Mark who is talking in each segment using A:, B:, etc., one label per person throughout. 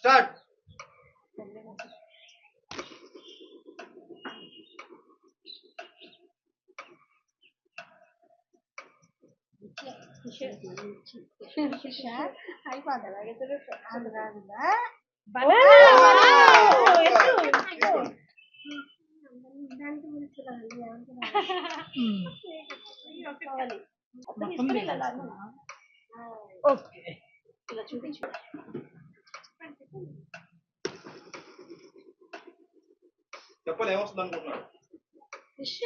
A: Start. చెప్పాలి ఏమొస్తుంది అనుకుంటున్నాడు.
B: Fish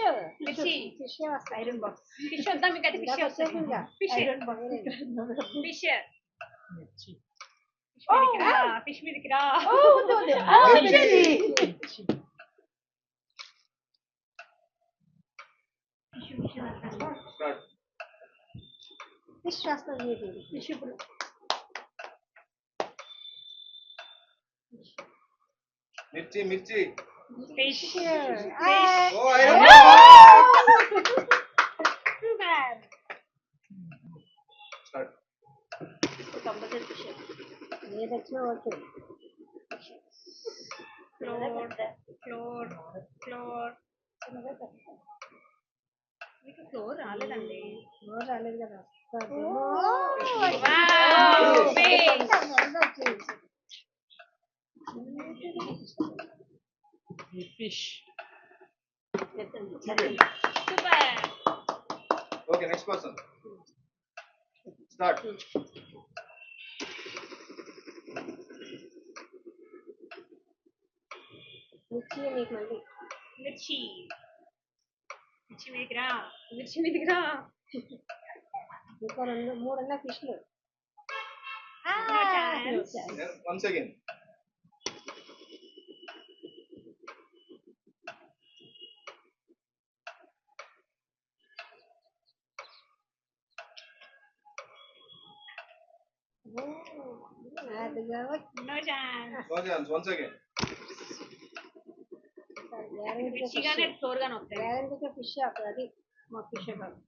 B: iron box. ఫిష్ వద్దాం మీకు అయితే ఫిష్ వస్తుంది. Fish iron box. Fish fish మీదకి రా. ఫిష్ వస్తుంది. ఫిష్ ఇప్పుడు
A: మిర్చి మిర్చి.
B: ఫిష్.
A: ఓ ఐరన్ స్టార్ట్.
B: Compulsory fish. ఏదొచ్చినా ఓకే. Floor floor floor. మీకు ఫ్లోర్ రాలేదండి. ఫ్లోర్ రాలేదు కదా.
C: fish.
B: Super.
A: Okay, next person. Start.
B: మిర్చి మీకు మళ్ళీ మిర్చి. మిర్చి మీదిరా. మిర్చి మీదిరా. ఇంకా రెండు మూడన్నా ఫిష్లు.
A: Once again.
B: No chance.
A: No chance. Once again.
B: ఫిష్గానే ఫ్లోర్ గానే వస్తాయి. గ్యారెంటీగా ఫిష్ అవుతుంది. అది మా ఫిష్ కాదు.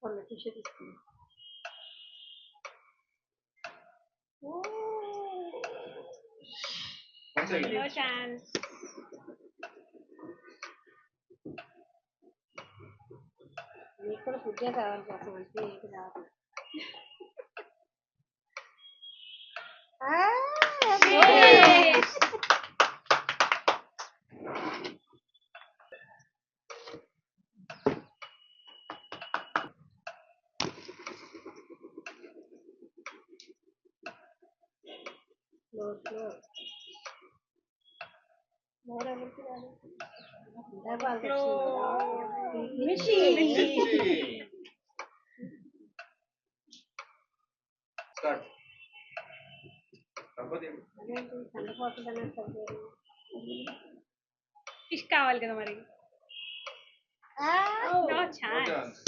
B: కొన్ని ఫిష్ తీసుకుంది.
A: Once again.
B: No chance. మీకు కూడా ఫుడ్ కావాలి కోసం అంటే ఏంటి రాదు.
A: Start.
B: ఫిష్ కావాలి కదా మరి. No chance.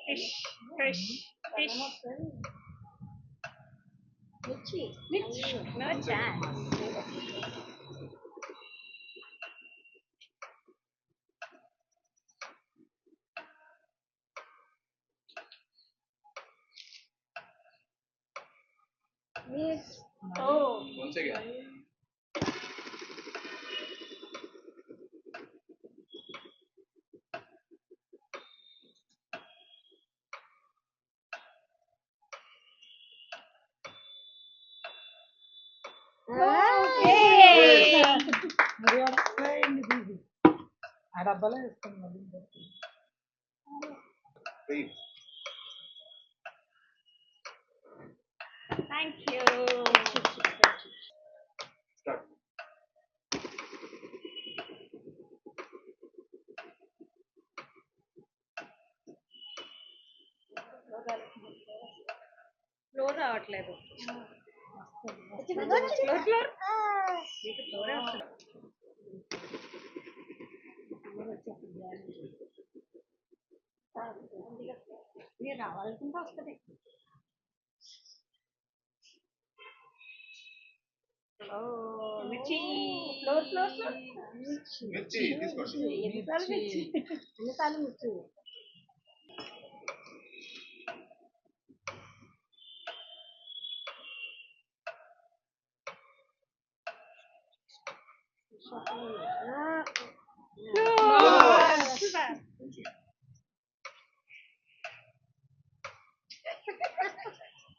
B: Fish, fish, fish. Michi, Michi. No chance. Yes. Oh.
A: Once again. Wait.
B: Thank you.
A: Start.
B: Floor రావట్లేదు. Floor floor. మీకు ఫ్లోర్ వస్తుంది. మీరు రావాలనుకుంటే వస్తుంది. మిర్చి. Floor floor floor.
A: మిర్చి తీసుకోండి.
B: ఎన్నిసార్లు మిర్చి. Super.